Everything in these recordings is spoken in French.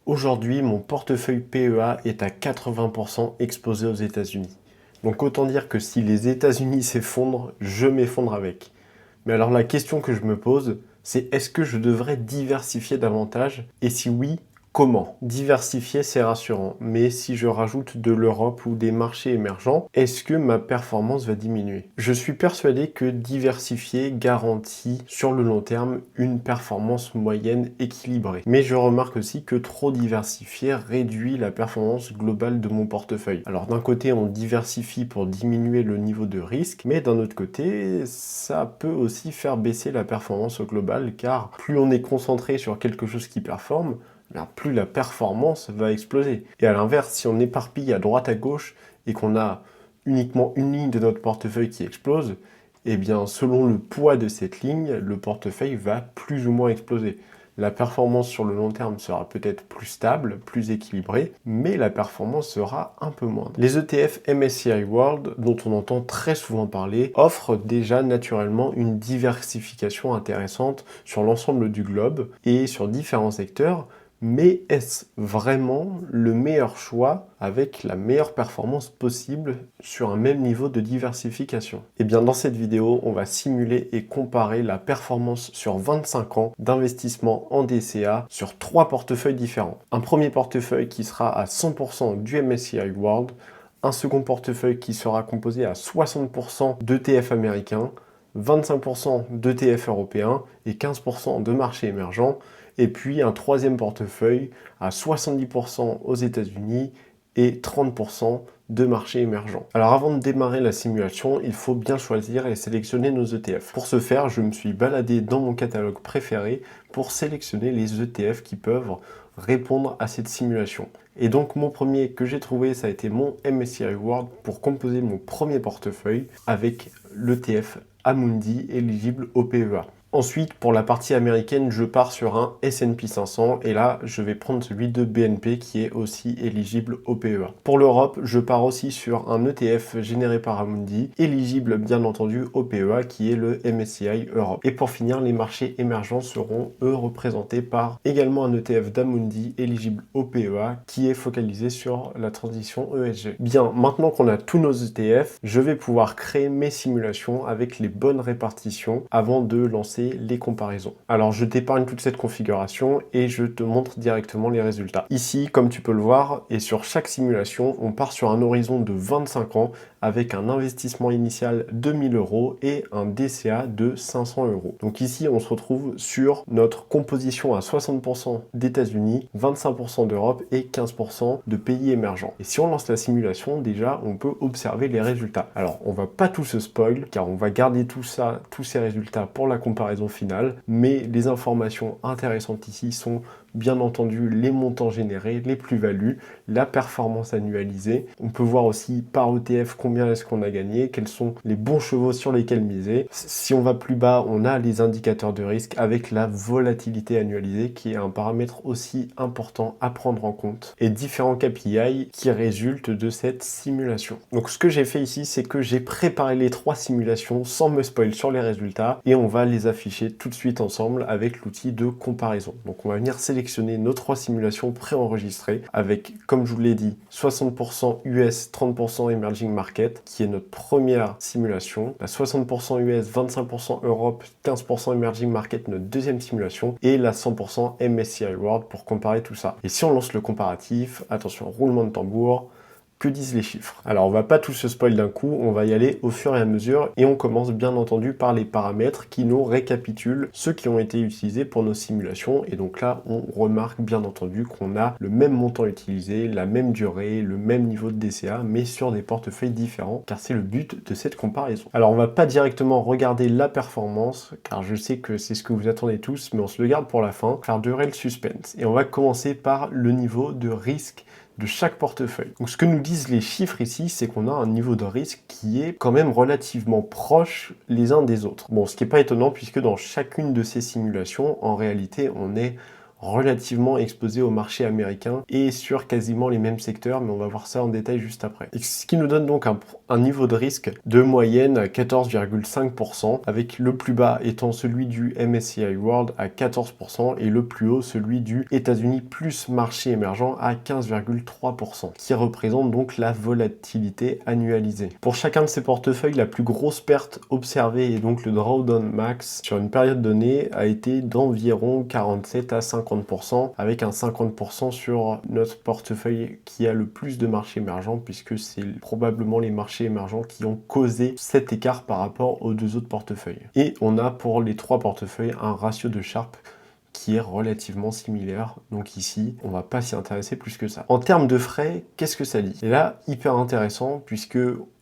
Aujourd'hui, mon portefeuille PEA est à 80% exposé aux États-Unis. Donc autant dire que si les États-Unis s'effondrent, je m'effondre avec. Mais alors la question que je me pose, c'est est-ce que je devrais diversifier davantage? Et si oui, comment? Diversifier, c'est rassurant, mais si je rajoute de l'Europe ou des marchés émergents, est-ce que ma performance va diminuer? Je suis persuadé que diversifier garantit sur le long terme une performance moyenne équilibrée. Mais je remarque aussi que trop diversifier réduit la performance globale de mon portefeuille. Alors d'un côté, on diversifie pour diminuer le niveau de risque, mais d'un autre côté, ça peut aussi faire baisser la performance globale, car plus on est concentré sur quelque chose qui performe, plus la performance va exploser. Et à l'inverse, si on éparpille à droite à gauche et qu'on a uniquement une ligne de notre portefeuille qui explose, eh bien selon le poids de cette ligne, le portefeuille va plus ou moins exploser. La performance sur le long terme sera peut-être plus stable, plus équilibrée, mais la performance sera un peu moindre. Les ETF MSCI World, dont on entend très souvent parler, offrent déjà naturellement une diversification intéressante sur l'ensemble du globe et sur différents secteurs, mais est-ce vraiment le meilleur choix avec la meilleure performance possible sur un même niveau de diversification? Eh bien, dans cette vidéo, on va simuler et comparer la performance sur 25 ans d'investissement en DCA sur 3 portefeuilles différents. Un premier portefeuille qui sera à 100% du MSCI World, un second portefeuille qui sera composé à 60% d'ETF américains, 25% d'ETF européens et 15% de marchés émergents, et puis un troisième portefeuille à 70% aux États-Unis et 30% de marchés émergents. Alors avant de démarrer la simulation, il faut bien choisir et sélectionner nos ETF. Pour ce faire, je me suis baladé dans mon catalogue préféré pour sélectionner les ETF qui peuvent répondre à cette simulation. Et donc mon premier que j'ai trouvé, ça a été mon MSCI World pour composer mon premier portefeuille avec l'ETF Amundi éligible au PEA. Ensuite, pour la partie américaine, je pars sur un S&P 500 et là, je vais prendre celui de BNP qui est aussi éligible au PEA. Pour l'Europe, je pars aussi sur un ETF généré par Amundi, éligible bien entendu au PEA qui est le MSCI Europe. Et pour finir, les marchés émergents seront eux représentés par également un ETF d'Amundi éligible au PEA qui est focalisé sur la transition ESG. Bien, maintenant qu'on a tous nos ETF, je vais pouvoir créer mes simulations avec les bonnes répartitions avant de lancer les comparaisons. Alors je t'épargne toute cette configuration et je te montre directement les résultats. Ici, comme tu peux le voir, et sur chaque simulation, on part sur un horizon de 25 ans avec un investissement initial de 1000 € et un DCA de 500 €. Donc ici, on se retrouve sur notre composition à 60% d'États-Unis, 25% d'Europe et 15% de pays émergents. Et si on lance la simulation, déjà, on peut observer les résultats. Alors, on va pas tout se spoil, car on va garder tout ça, tous ces résultats pour la comparaison finale, mais les informations intéressantes ici sont bien entendu les montants générés, les plus-values, la performance annualisée. On peut voir aussi par ETF combien est-ce qu'on a gagné, quels sont les bons chevaux sur lesquels miser. Si on va plus bas, on a les indicateurs de risque avec la volatilité annualisée qui est un paramètre aussi important à prendre en compte et différents KPI qui résultent de cette simulation. Donc ce que j'ai fait ici, c'est que j'ai préparé les 3 simulations sans me spoil sur les résultats et on va les afficher tout de suite ensemble avec l'outil de comparaison. Donc on va venir sélectionner nos 3 simulations préenregistrées avec, comme je vous l'ai dit, 60% US, 30% Emerging Market, qui est notre première simulation, la 60% US, 25% Europe, 15% Emerging Market, notre deuxième simulation, et la 100% MSCI World pour comparer tout ça. Et si on lance le comparatif, attention, roulement de tambour, que disent les chiffres? Alors on va pas tout se spoil d'un coup, on va y aller au fur et à mesure et on commence bien entendu par les paramètres qui nous récapitulent ceux qui ont été utilisés pour nos simulations et donc là on remarque bien entendu qu'on a le même montant utilisé, la même durée, le même niveau de DCA mais sur des portefeuilles différents car c'est le but de cette comparaison. Alors on va pas directement regarder la performance car je sais que c'est ce que vous attendez tous mais on se le garde pour la fin, faire durer le suspense et on va commencer par le niveau de risque de chaque portefeuille. Donc ce que nous disent les chiffres ici, c'est qu'on a un niveau de risque qui est quand même relativement proche les uns des autres. Bon, ce qui n'est pas étonnant puisque dans chacune de ces simulations, en réalité, on est relativement exposé au marché américain et sur quasiment les mêmes secteurs, mais on va voir ça en détail juste après. Et ce qui nous donne donc un niveau de risque de moyenne à 14,5%, avec le plus bas étant celui du MSCI World à 14% et le plus haut celui du États-Unis plus marché émergent à 15,3%, qui représente donc la volatilité annualisée. Pour chacun de ces portefeuilles, la plus grosse perte observée et donc le drawdown max sur une période donnée a été d'environ 47 à 50%, avec un 50% sur notre portefeuille qui a le plus de marchés émergents, puisque c'est probablement les marchés émergents qui ont causé cet écart par rapport aux deux autres portefeuilles. Et on a pour les trois portefeuilles un ratio de Sharpe qui est relativement similaire. Donc ici, on va pas s'y intéresser plus que ça. En termes de frais, qu'est-ce que ça dit? Et là, hyper intéressant, puisque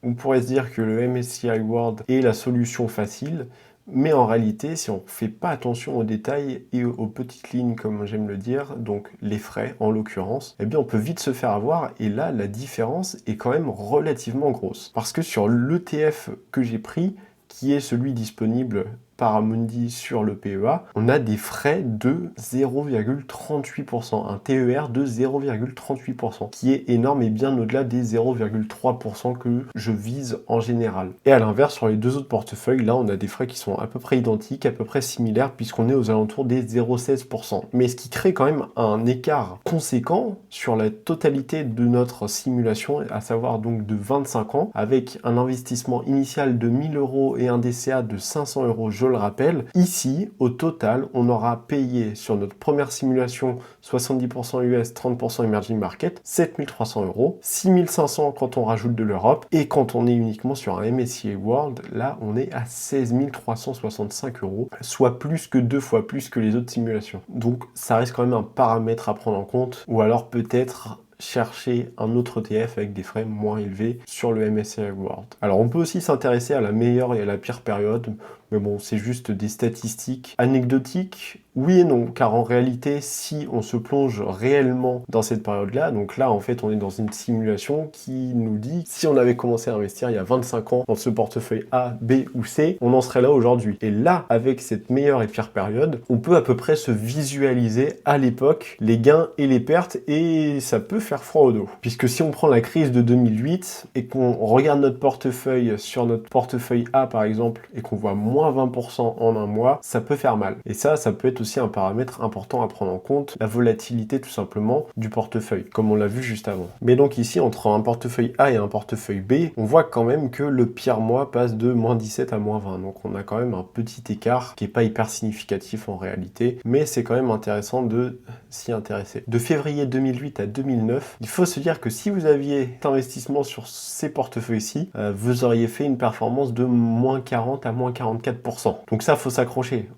on pourrait se dire que le MSCI World est la solution facile, mais en réalité, si on ne fait pas attention aux détails et aux petites lignes, comme j'aime le dire, donc les frais en l'occurrence, eh bien on peut vite se faire avoir, et là, la différence est quand même relativement grosse. Parce que sur l'ETF que j'ai pris, qui est celui disponible par Amundi sur le PEA, on a des frais de 0,38%, un TER de 0,38%, qui est énorme et bien au-delà des 0,3% que je vise en général. Et à l'inverse, sur les deux autres portefeuilles, là, on a des frais qui sont à peu près identiques, à peu près similaires, puisqu'on est aux alentours des 0,16%. Mais ce qui crée quand même un écart conséquent sur la totalité de notre simulation, à savoir donc de 25 ans, avec un investissement initial de 1000 € et un DCA de 500 €, je le rappelle. Ici, au total, on aura payé sur notre première simulation 70% US, 30% emerging market, 7300 €, 6500 quand on rajoute de l'Europe, et quand on est uniquement sur un MSCI World, là, on est à 16 365 €, soit plus que 2 fois plus que les autres simulations. Donc, ça reste quand même un paramètre à prendre en compte, ou alors peut-être chercher un autre ETF avec des frais moins élevés sur le MSCI World. Alors on peut aussi s'intéresser à la meilleure et à la pire période, mais bon, c'est juste des statistiques anecdotiques. Oui et non, car en réalité, si on se plonge réellement dans cette période-là, donc là, en fait, on est dans une simulation qui nous dit si on avait commencé à investir il y a 25 ans dans ce portefeuille A, B ou C, on en serait là aujourd'hui. Et là, avec cette meilleure et pire période, on peut à peu près se visualiser à l'époque les gains et les pertes, et ça peut faire froid au dos. Puisque si on prend la crise de 2008 et qu'on regarde notre portefeuille sur notre portefeuille A par exemple, et qu'on voit moins 20% en un mois, ça peut faire mal. Et ça peut être aussi un paramètre important à prendre en compte, la volatilité tout simplement du portefeuille, comme on l'a vu juste avant. Mais donc ici, entre un portefeuille A et un portefeuille B, on voit quand même que le pire mois passe de moins 17 à moins 20. Donc on a quand même un petit écart qui n'est pas hyper significatif en réalité, mais c'est quand même intéressant de s'y intéresser. De février 2008 à 2009, il faut se dire que si vous aviez cet investissement sur ces portefeuilles-ci, vous auriez fait une performance de moins 40 à moins 44%. Donc ça, faut s'accrocher.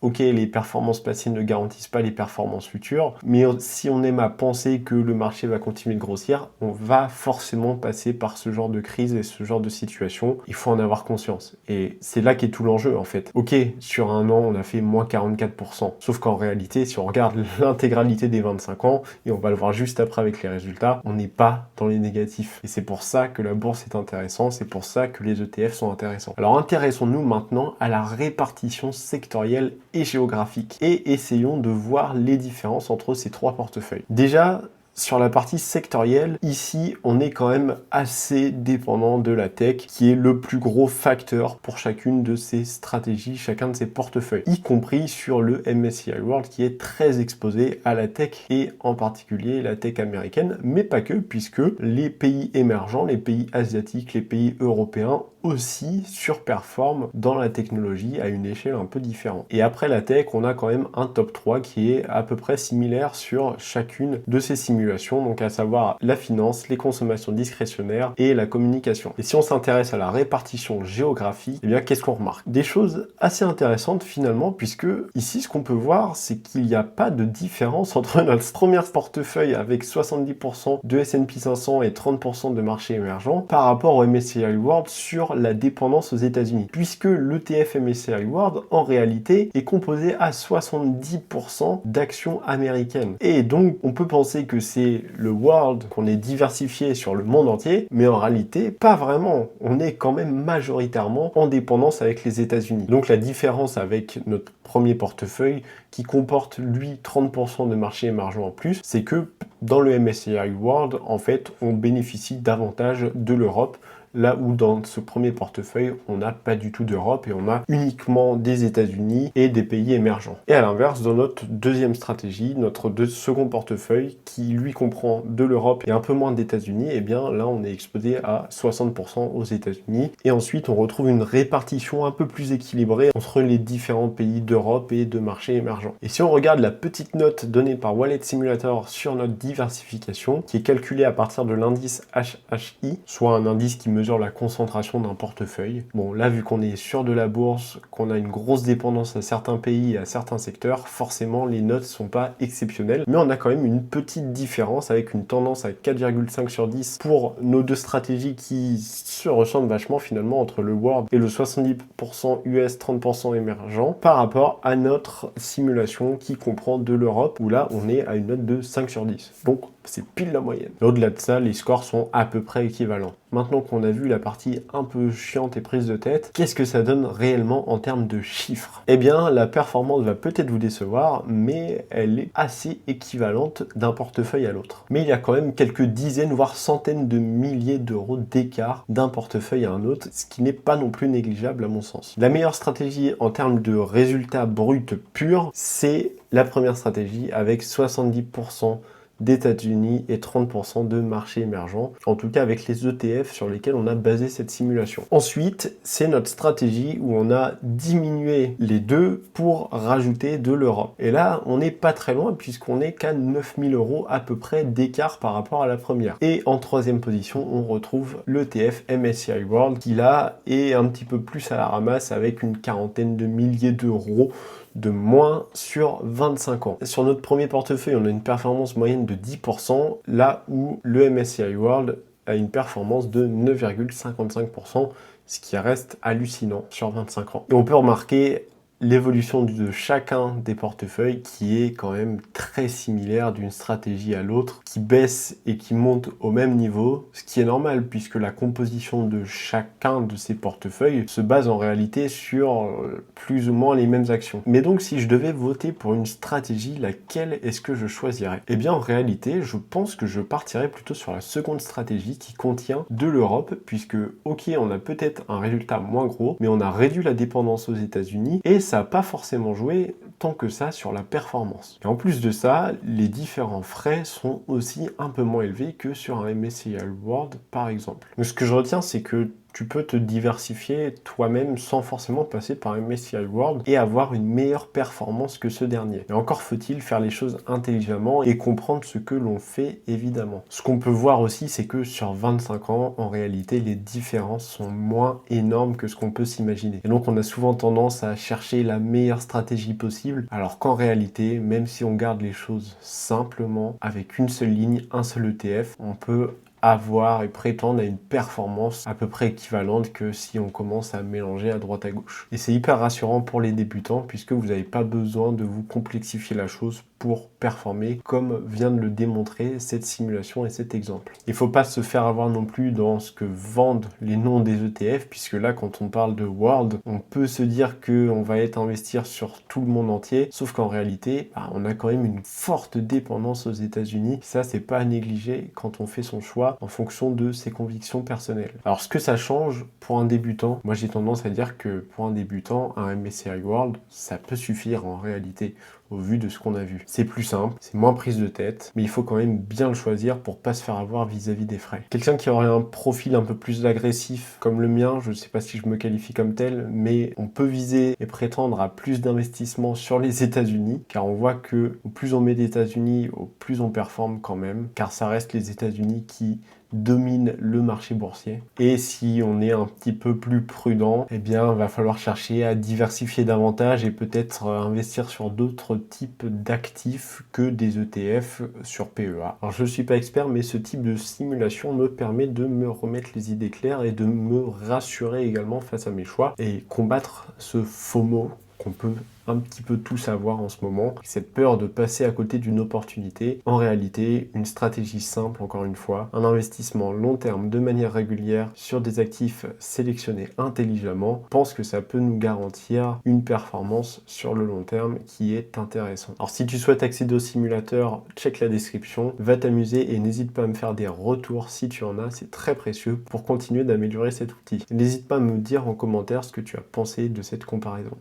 Ok, les performances passées ne garantissent pas les performances futures, mais si on aime à penser que le marché va continuer de grossir, on va forcément passer par ce genre de crise et ce genre de situation. Il faut en avoir conscience. Et c'est là qu'est tout l'enjeu, en fait. Ok, sur un an, on a fait moins 44%. Sauf qu'en réalité, si on regarde l'intégralité des 25 ans, et on va le voir juste après avec les résultats, on n'est pas dans les négatifs. Et c'est pour ça que la bourse est intéressante, c'est pour ça que les ETF sont intéressants. Alors intéressons-nous maintenant à la répartition sectorielle et géographique, et essayons de voir les différences entre ces trois portefeuilles. Déjà, sur la partie sectorielle, ici, on est quand même assez dépendant de la tech, qui est le plus gros facteur pour chacune de ces stratégies, chacun de ces portefeuilles, y compris sur le MSCI World, qui est très exposé à la tech, et en particulier la tech américaine, mais pas que, puisque les pays émergents, les pays asiatiques, les pays européens aussi surperforment dans la technologie à une échelle un peu différente. Et après la tech, on a quand même un top 3 qui est à peu près similaire sur chacune de ces simulations, donc à savoir la finance, les consommations discrétionnaires et la communication. Et si on s'intéresse à la répartition géographique, eh bien qu'est-ce qu'on remarque? Des choses assez intéressantes finalement, puisque ici ce qu'on peut voir, c'est qu'il n'y a pas de différence entre notre première portefeuille avec 70% de S&P 500 et 30% de marché émergent par rapport au MSCI World sur la dépendance aux États-Unis, puisque l'ETF MSCI World en réalité est composé à 70% d'actions américaines. Et donc on peut penser que c'est c'est le world, qu'on est diversifié sur le monde entier, mais en réalité, pas vraiment. On est quand même majoritairement en dépendance avec les États-Unis. Donc la différence avec notre premier portefeuille, qui comporte lui 30% de marché émergent en plus, c'est que dans le MSCI World, en fait, on bénéficie davantage de l'Europe, là où dans ce premier portefeuille, on n'a pas du tout d'Europe et on a uniquement des États-Unis et des pays émergents. Et à l'inverse, dans notre deuxième stratégie, notre second portefeuille, qui lui comprend de l'Europe et un peu moins d'États-Unis, et bien là, on est exposé à 60% aux États-Unis. Et ensuite, on retrouve une répartition un peu plus équilibrée entre les différents pays d'Europe et de marchés émergents. Et si on regarde la petite note donnée par Wallet Simulator sur notre diversification, qui est calculée à partir de l'indice HHI, soit un indice qui mesure la concentration d'un portefeuille. Bon, là, vu qu'on est sur de la bourse, qu'on a une grosse dépendance à certains pays et à certains secteurs, forcément, les notes sont pas exceptionnelles, mais on a quand même une petite différence avec une tendance à 4,5 sur 10 pour nos deux stratégies qui se ressemblent vachement finalement entre le World et le 70% US, 30% émergent par rapport à notre simulation qui comprend de l'Europe où là, on est à une note de 5 sur 10. Donc, c'est pile la moyenne. Au-delà de ça, les scores sont à peu près équivalents. Maintenant qu'on a vu la partie un peu chiante et prise de tête, qu'est-ce que ça donne réellement en termes de chiffres? Eh bien, la performance va peut-être vous décevoir, mais elle est assez équivalente d'un portefeuille à l'autre. Mais il y a quand même quelques dizaines, voire centaines de milliers d'euros d'écart d'un portefeuille à un autre, ce qui n'est pas non plus négligeable à mon sens. La meilleure stratégie en termes de résultats bruts purs, c'est la première stratégie avec 70% d'États-Unis et 30% de marchés émergents, en tout cas avec les ETF sur lesquels on a basé cette simulation. Ensuite, c'est notre stratégie où on a diminué les deux pour rajouter de l'Europe. Et là, on n'est pas très loin puisqu'on n'est qu'à 9000 € à peu près d'écart par rapport à la première. Et en troisième position, on retrouve l'ETF MSCI World qui là est un petit peu plus à la ramasse avec une quarantaine de milliers d'euros de moins sur 25 ans. Sur notre premier portefeuille, on a une performance moyenne de 10%, là où le MSCI World a une performance de 9,55%, ce qui reste hallucinant sur 25 ans. Et on peut remarquer l'évolution de chacun des portefeuilles qui est quand même très similaire d'une stratégie à l'autre, qui baisse et qui monte au même niveau, ce qui est normal puisque la composition de chacun de ces portefeuilles se base en réalité sur plus ou moins les mêmes actions. Mais donc si je devais voter pour une stratégie, laquelle est-ce que je choisirais? Eh bien en réalité, je pense que je partirais plutôt sur la seconde stratégie qui contient de l'Europe, puisque ok, on a peut-être un résultat moins gros, mais on a réduit la dépendance aux États-Unis et ça n'a pas forcément joué tant que ça sur la performance. Et en plus de ça, les différents frais sont aussi un peu moins élevés que sur un MSCI World par exemple. Donc ce que je retiens, c'est que tu peux te diversifier toi-même sans forcément passer par un MSCI World et avoir une meilleure performance que ce dernier. Et encore faut-il faire les choses intelligemment et comprendre ce que l'on fait évidemment. Ce qu'on peut voir aussi, c'est que sur 25 ans, en réalité, les différences sont moins énormes que ce qu'on peut s'imaginer. Et donc on a souvent tendance à chercher la meilleure stratégie possible, alors qu'en réalité, même si on garde les choses simplement, avec une seule ligne, un seul ETF, on peut avoir et prétendre à une performance à peu près équivalente que si on commence à mélanger à droite à gauche. Et c'est hyper rassurant pour les débutants puisque vous n'avez pas besoin de vous complexifier la chose pour performer comme vient de le démontrer cette simulation et cet exemple. Il ne faut pas se faire avoir non plus dans ce que vendent les noms des ETF puisque là quand on parle de World, on peut se dire qu'on va être investir sur tout le monde entier, sauf qu'en réalité, on a quand même une forte dépendance aux États-Unis. Ça, c'est pas à négliger quand on fait son choix en fonction de ses convictions personnelles. Alors, ce que ça change pour un débutant, moi j'ai tendance à dire que pour un débutant, un MSCI World, ça peut suffire en réalité au vu de ce qu'on a vu. C'est plus simple, c'est moins prise de tête, mais il faut quand même bien le choisir pour pas se faire avoir vis-à-vis des frais. Quelqu'un qui aurait un profil un peu plus agressif comme le mien, je ne sais pas si je me qualifie comme tel, mais on peut viser et prétendre à plus d'investissement sur les États-Unis, car on voit que au plus on met d'États-Unis, au plus on performe quand même, car ça reste les États-Unis qui domine le marché boursier. Et si on est un petit peu plus prudent, eh bien, il va falloir chercher à diversifier davantage et peut-être investir sur d'autres types d'actifs que des ETF sur PEA. Alors, je ne suis pas expert, mais ce type de simulation me permet de me remettre les idées claires et de me rassurer également face à mes choix et combattre ce FOMO qu'on peut un petit peu tous avoir en ce moment, cette peur de passer à côté d'une opportunité. En réalité, une stratégie simple, encore une fois, un investissement long terme de manière régulière sur des actifs sélectionnés intelligemment, je pense que ça peut nous garantir une performance sur le long terme qui est intéressante. Alors si tu souhaites accéder au simulateur, check la description, va t'amuser et n'hésite pas à me faire des retours si tu en as, c'est très précieux pour continuer d'améliorer cet outil. N'hésite pas à me dire en commentaire ce que tu as pensé de cette comparaison.